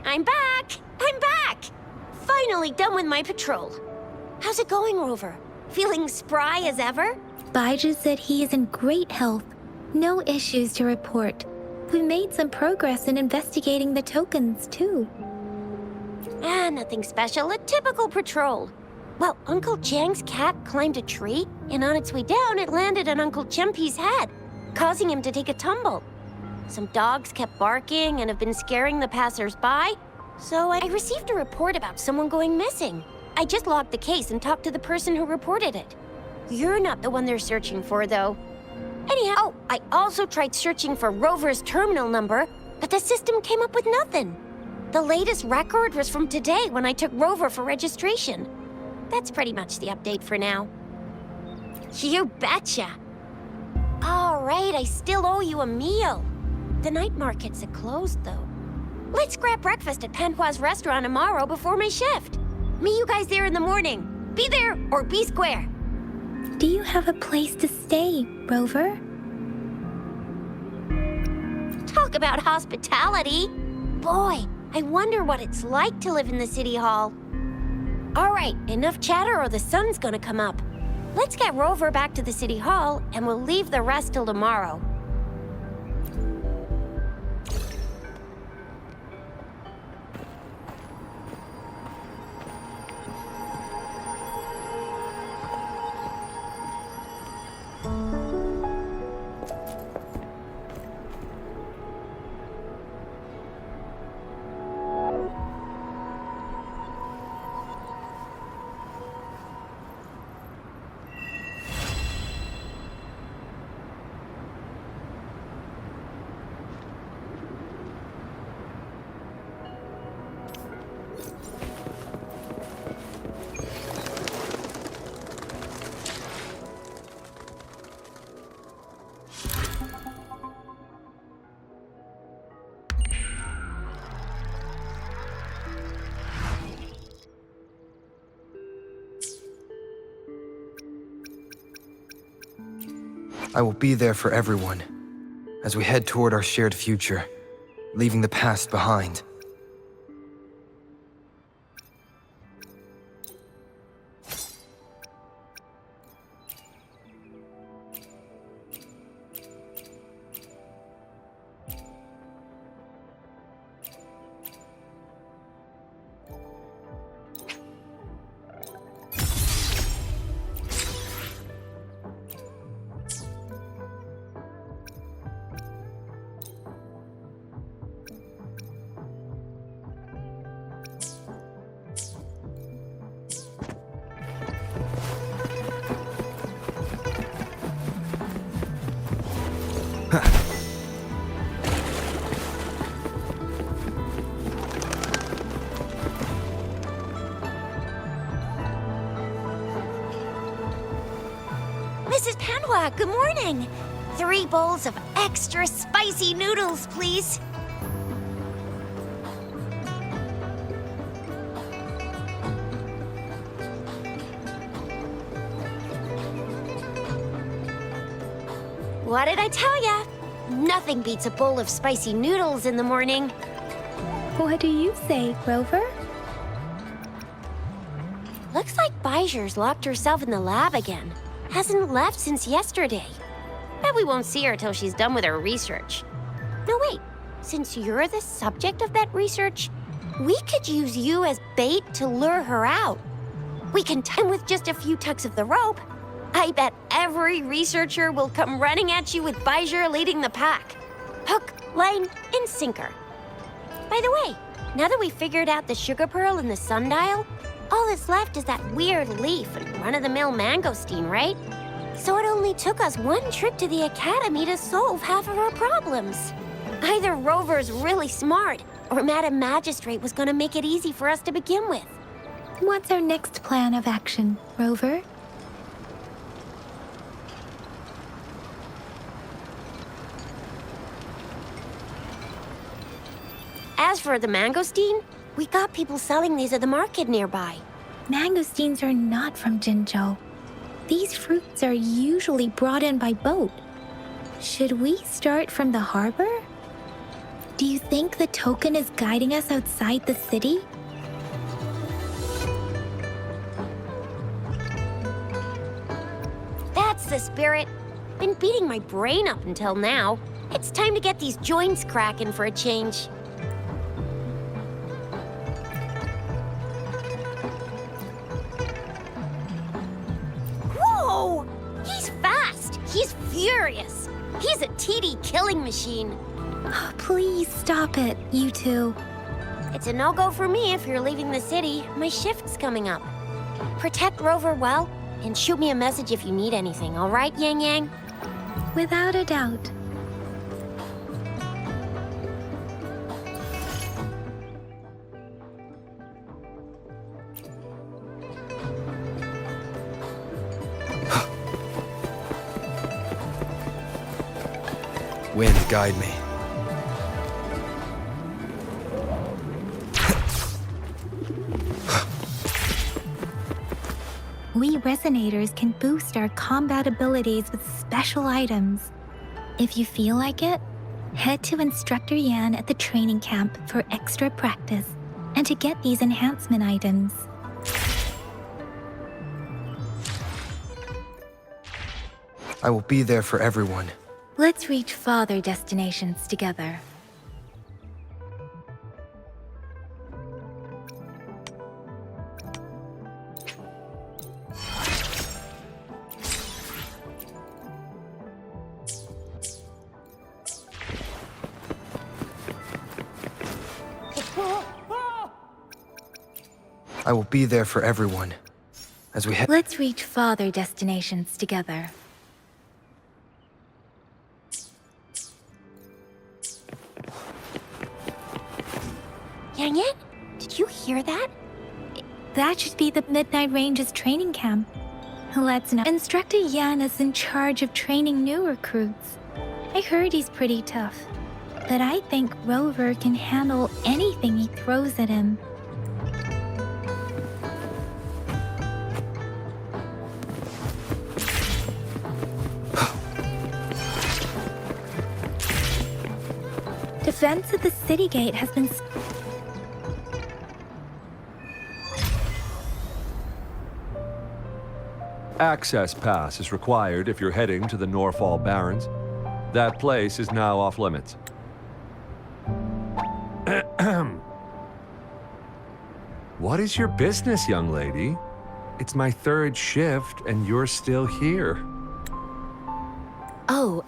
I'm back! I'm back! Finally done with my patrol. How's it going, Rover? Feeling spry as ever? Baiju said he is in great health. No issues to report. We made some progress in investigating the tokens, too. Nothing special. A typical patrol. Well, Uncle Jiang's cat climbed a tree, and on its way down, it landed on Uncle Chempi's head, causing him to take a tumble. Some dogs kept barking and have been scaring the passers-by, so I received a report about someone going missing. I just logged the case and talked to the person who reported it. You're not the one they're searching for, though. Anyhow, I also tried searching for Rover's terminal number, but the system came up with nothing. The latest record was from today when I took Rover for registration. That's pretty much the update for now. You betcha. All right, I still owe you a meal. The night markets are closed, though. Let's grab breakfast at Panhua's restaurant tomorrow before my shift. Meet you guys there in the morning. Be there or be square. Do you have a place to stay, Rover? Talk about hospitality. Boy, I wonder what it's like to live in the city hall. All right, enough chatter or the sun's gonna come up. Let's get Rover back to the city hall and we'll leave the rest till tomorrow. I will be there for everyone, as we head toward our shared future, leaving the past behind. Mrs. Panhua, good morning. 3 bowls of extra spicy noodles, please. What did I tell ya? Nothing beats a bowl of spicy noodles in the morning. What do you say, Rover? Looks like Baiju's locked herself in the lab again. Hasn't left since yesterday. Bet we won't see her till she's done with her research. No, wait. Since you're the subject of that research, we could use you as bait to lure her out. We can time with just a few tugs of the rope. I bet every researcher will come running at you with Baiju leading the pack. Hook, line, and sinker. By the way, now that we've figured out the sugar pearl and the sundial, all that's left is that weird leaf and run-of-the-mill mangosteen, right? So it only took us 1 trip to the academy to solve half of our problems. Either Rover's really smart, or Madam Magistrate was gonna make it easy for us to begin with. What's our next plan of action, Rover? As for the mangosteen, we got people selling these at the market nearby. Mangosteens are not from Jinzhou. These fruits are usually brought in by boat. Should we start from the harbor? Do you think the token is guiding us outside the city? That's the spirit. Been beating my brain up until now. It's time to get these joints cracking for a change. Whoa! He's fast. He's furious. He's a TD killing machine. Oh, please stop it, you two. It's a no-go for me if you're leaving the city. My shift's coming up. Protect Rover well, and shoot me a message if you need anything, all right, Yang Yang? Without a doubt. Wind, guide me. We Resonators can boost our combat abilities with special items. If you feel like it, head to Instructor Yan at the training camp for extra practice and to get these enhancement items. I will be there for everyone. Let's reach farther destinations together. I will be there for everyone. As we head. Let's reach farther destinations together. Yang Yang, did you hear that? That should be the Midnight Range's training camp. Let's know. Instructor Yan is in charge of training new recruits. I heard he's pretty tough, but I think Rover can handle anything he throws at him. Defense of the city gate has been... Access pass is required if you're heading to the Norfall Barrens. That place is now off limits. What is your business, young lady? It's my third shift and you're still here. Oh,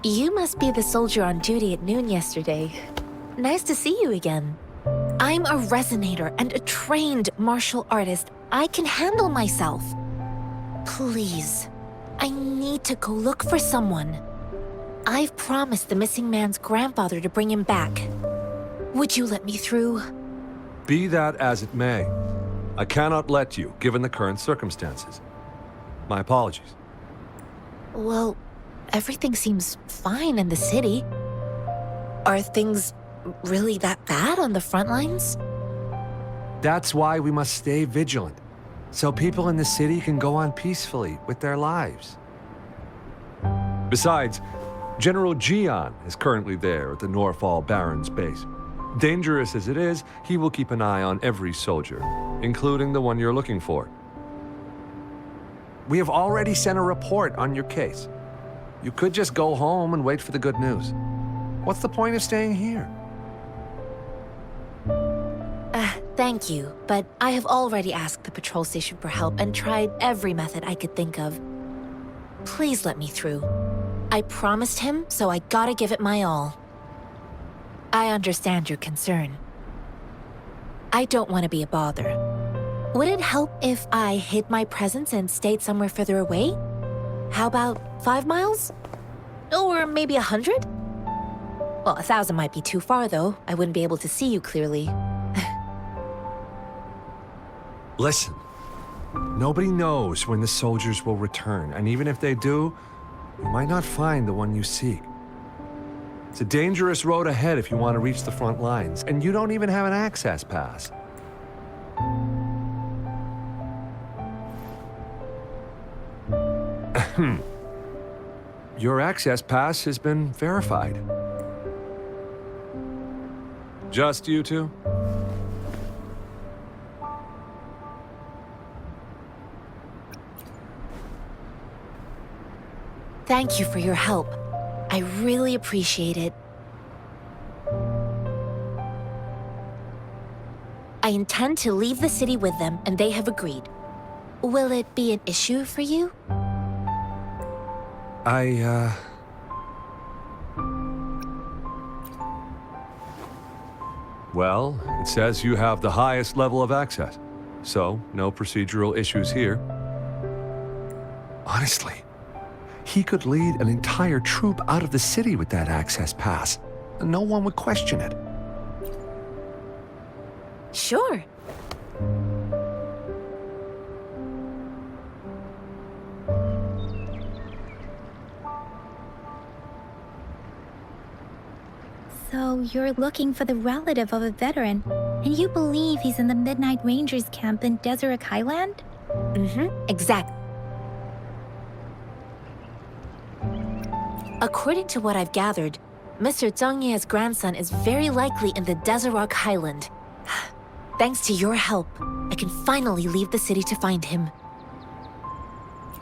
you must be the soldier on duty at noon yesterday. Nice to see you again. I'm a resonator and a trained martial artist. I can handle myself. Please, I need to go look for someone. I've promised the missing man's grandfather to bring him back. Would you let me through? Be that as it may, I cannot let you, given the current circumstances. My apologies. Well, everything seems fine in the city. Are things really that bad on the front lines? That's why we must stay vigilant, so people in the city can go on peacefully with their lives. Besides, General Jian is currently there at the Norfall Barrens base. Dangerous as it is, he will keep an eye on every soldier, including the one you're looking for. We have already sent a report on your case. You could just go home and wait for the good news. What's the point of staying here? Thank you, but I have already asked the patrol station for help and tried every method I could think of. Please let me through. I promised him, so I gotta give it my all. I understand your concern. I don't want to be a bother. Would it help if I hid my presence and stayed somewhere further away? How about 5 miles? Or maybe 100? Well, 1,000 might be too far, though. I wouldn't be able to see you clearly. Listen, nobody knows when the soldiers will return, and even if they do, you might not find the one you seek. It's a dangerous road ahead if you want to reach the front lines, and you don't even have an access pass. Your access pass has been verified. Just you two? Thank you for your help. I really appreciate it. I intend to leave the city with them, and they have agreed. Will it be an issue for you? Well, it says you have the highest level of access, so no procedural issues here. Honestly, he could lead an entire troop out of the city with that access pass, and no one would question it. Sure. So you're looking for the relative of a veteran, and you believe he's in the Midnight Rangers camp in Deseret Highland? Exactly. According to what I've gathered, Mr. Zhang Ye's grandson is very likely in the Deseret Highland. Thanks to your help, I can finally leave the city to find him.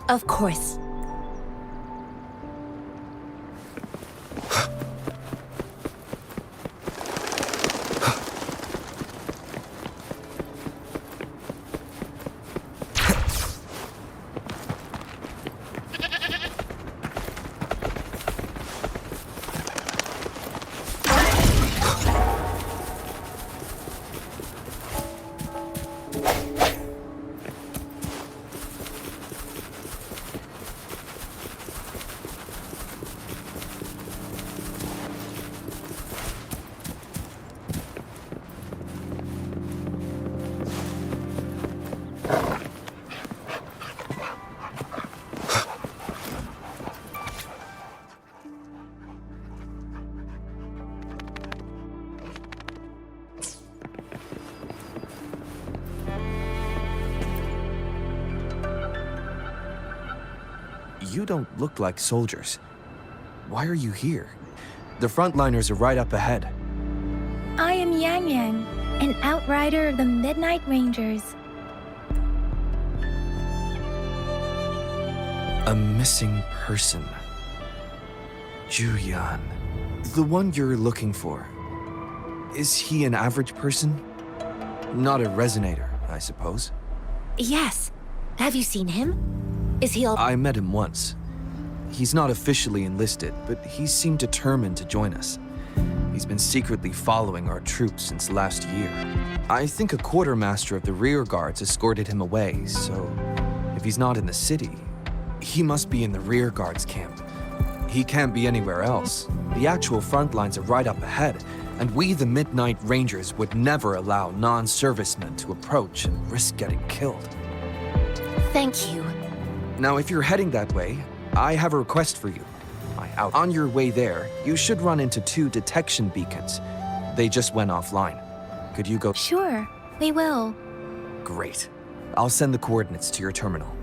Of course. You don't look like soldiers. Why are you here? The frontliners are right up ahead. I am Yang Yang, an outrider of the Midnight Rangers. A missing person. Juyan. The one you're looking for. Is he an average person? Not a resonator, I suppose. Yes. Have you seen him? Is he all— I met him once. He's not officially enlisted, but he seemed determined to join us. He's been secretly following our troops since last year. I think a quartermaster of the rear guards escorted him away, so if he's not in the city, he must be in the rear guards camp. He can't be anywhere else. The actual front lines are right up ahead, and we, the Midnight Rangers, would never allow non-servicemen to approach and risk getting killed. Thank you. Now, if you're heading that way, I have a request for you. On your way there, you should run into 2 detection beacons. They just went offline. Could you go? Sure, we will. Great. I'll send the coordinates to your terminal.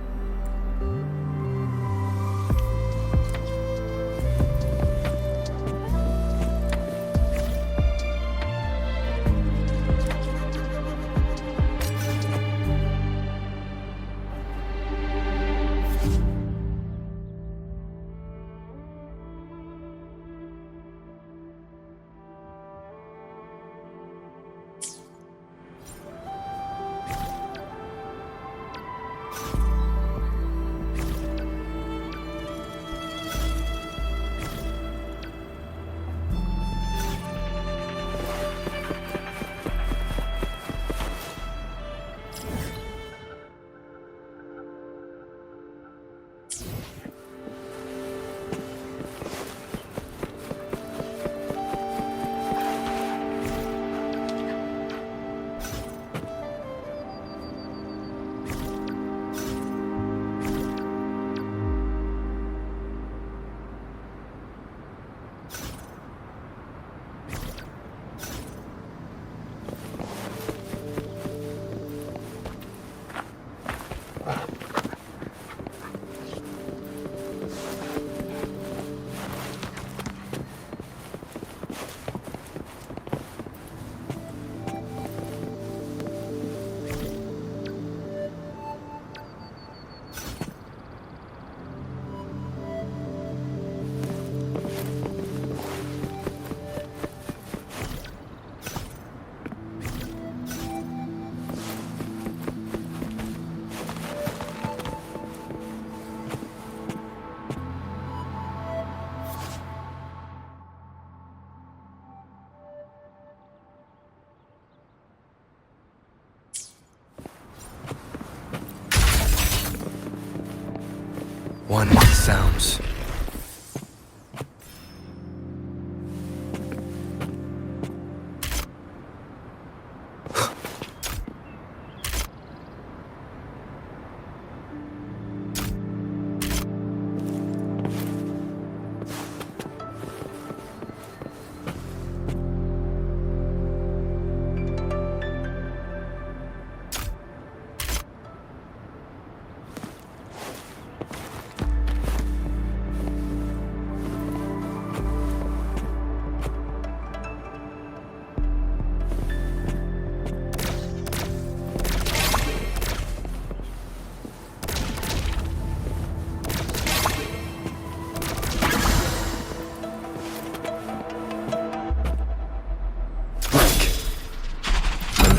One sounds.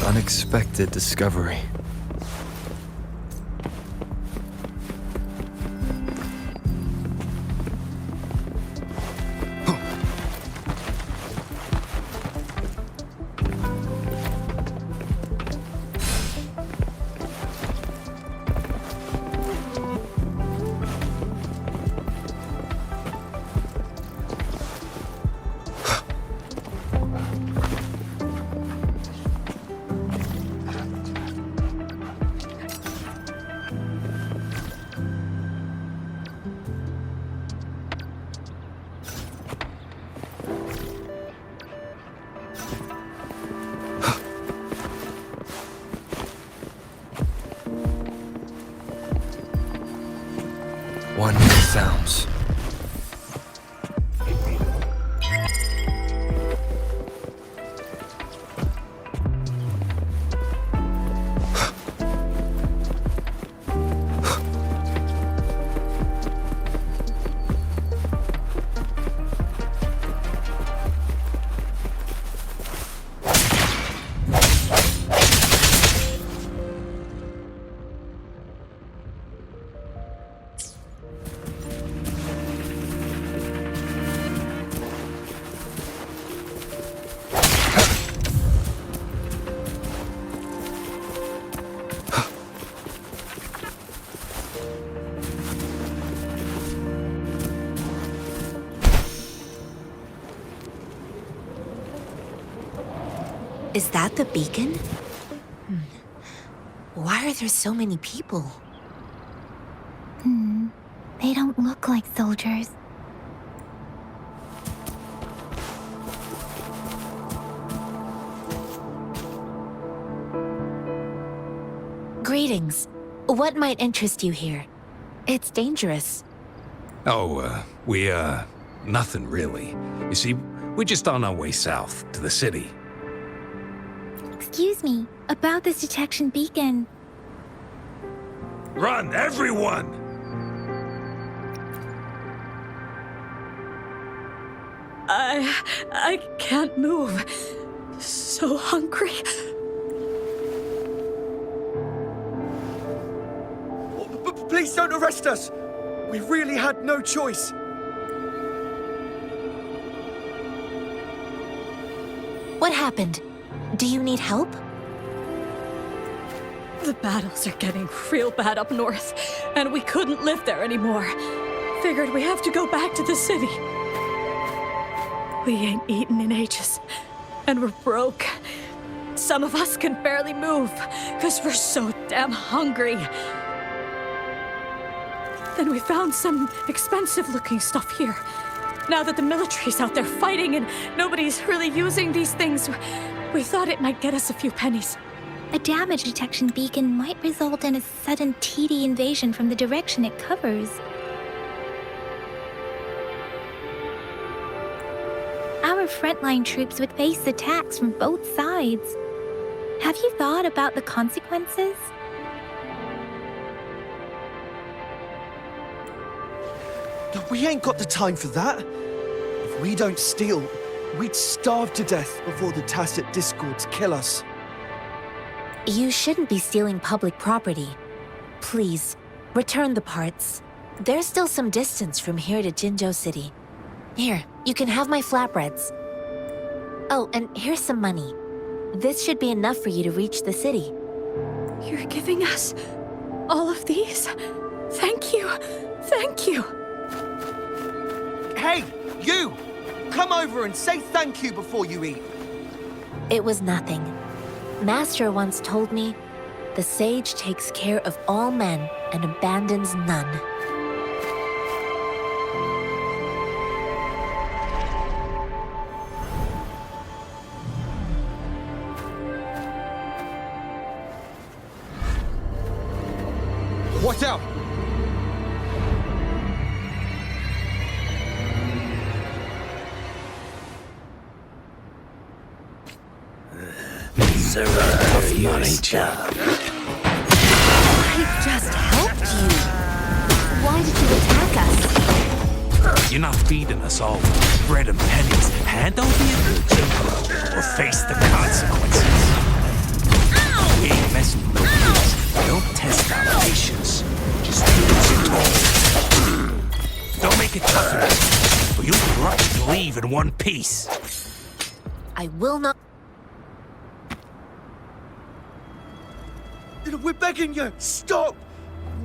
Unexpected discovery. One sounds. Is that the beacon? Why are there so many people? They don't look like soldiers. Greetings. What might interest you here? It's dangerous. Oh, nothing really. You see, we're just on our way south to the city. Excuse me, about this detection beacon. Run, everyone! I can't move. So hungry. Please don't arrest us! We really had no choice. What happened? Do you need help? The battles are getting real bad up north, and we couldn't live there anymore. Figured we have to go back to the city. We ain't eaten in ages, and we're broke. Some of us can barely move, because we're so damn hungry. Then we found some expensive-looking stuff here. Now that the military's out there fighting and nobody's really using these things, we thought it might get us a few pennies. A damage detection beacon might result in a sudden TD invasion from the direction it covers. Our frontline troops would face attacks from both sides. Have you thought about the consequences? We ain't got the time for that. If we don't steal, we'd starve to death before the tacit discords kill us. You shouldn't be stealing public property. Please, return the parts. There's still some distance from here to Jinzhou City. Here, you can have my flatbreads. Oh, and here's some money. This should be enough for you to reach the city. You're giving us all of these? Thank you. Thank you. Hey, you! Come over and say thank you before you eat. It was nothing. Master once told me, the sage takes care of all men and abandons none. Watch out! I just helped you. Why did you attack us? You're not feeding us all bread and pennies. Hand over your goods or face the consequences. We ain't messing with no kids. Don't test our patience. Just do as you're told. Don't make it tough enough, or you'll be lucky to leave in one piece. I will not. We're begging you, stop!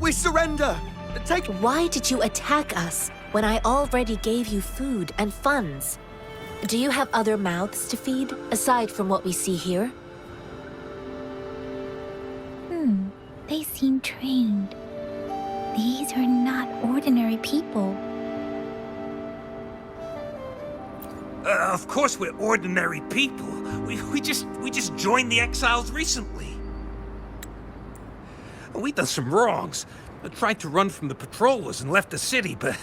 We surrender! Take... Why did you attack us when I already gave you food and funds? Do you have other mouths to feed, aside from what we see here? They seem trained. These are not ordinary people. Of course we're ordinary people. We just joined the exiles recently. We done some wrongs. I tried to run from the patrollers and left the city, but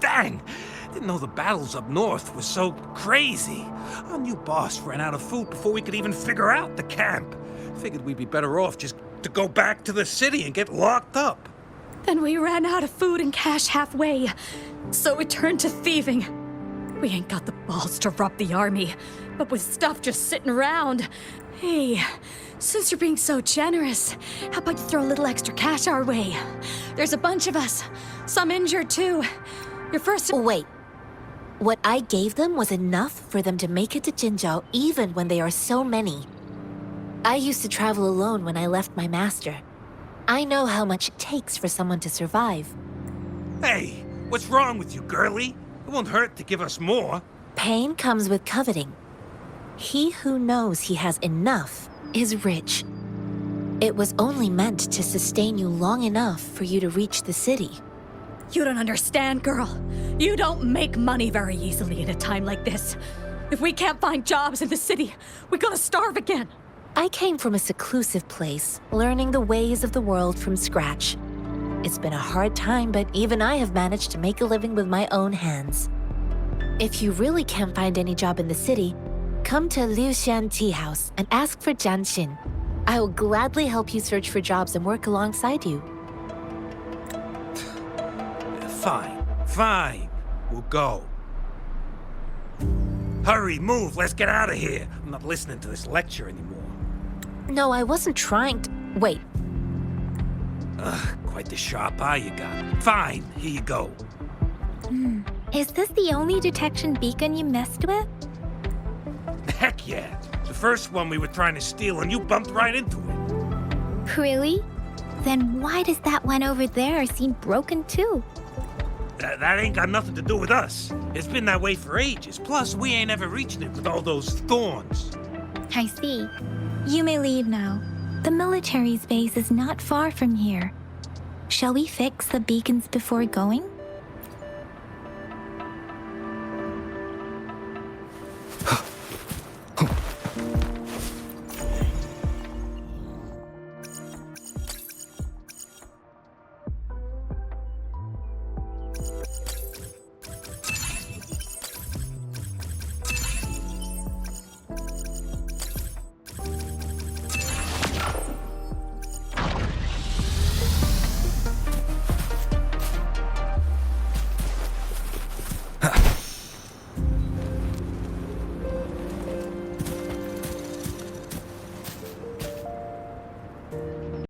dang, didn't know the battles up north were so crazy. Our new boss ran out of food before we could even figure out the camp. Figured we'd be better off just to go back to the city and get locked up. Then we ran out of food and cash halfway, so we turned to thieving. We ain't got the balls to rob the army, but with stuff just sitting around. Hey, since you're being so generous, how about you throw a little extra cash our way? There's a bunch of us, some injured too. Your first— Wait. What I gave them was enough for them to make it to Jinzhou even when they are so many. I used to travel alone when I left my master. I know how much it takes for someone to survive. Hey, what's wrong with you, girlie? It won't hurt to give us more. Pain comes with coveting. He who knows he has enough is rich. It was only meant to sustain you long enough for you to reach the city. You don't understand, girl. You don't make money very easily in a time like this. If we can't find jobs in the city, we're gonna starve again. I came from a seclusive place, learning the ways of the world from scratch. It's been a hard time, but even I have managed to make a living with my own hands. If you really can't find any job in the city, come to Liu Xian Tea House and ask for Jian Xin. I will gladly help you search for jobs and work alongside you. Fine. We'll go. Hurry, move, let's get out of here. I'm not listening to this lecture anymore. No, I wasn't trying to— Wait. Quite the sharp eye you got. Fine, here you go. Is this the only detection beacon you messed with? Heck yeah. The first one we were trying to steal and you bumped right into it. Really? Then why does that one over there seem broken too? That ain't got nothing to do with us. It's been that way for ages. Plus, we ain't ever reaching it with all those thorns. I see. You may leave now. The military's base is not far from here. Shall we fix the beacons before going?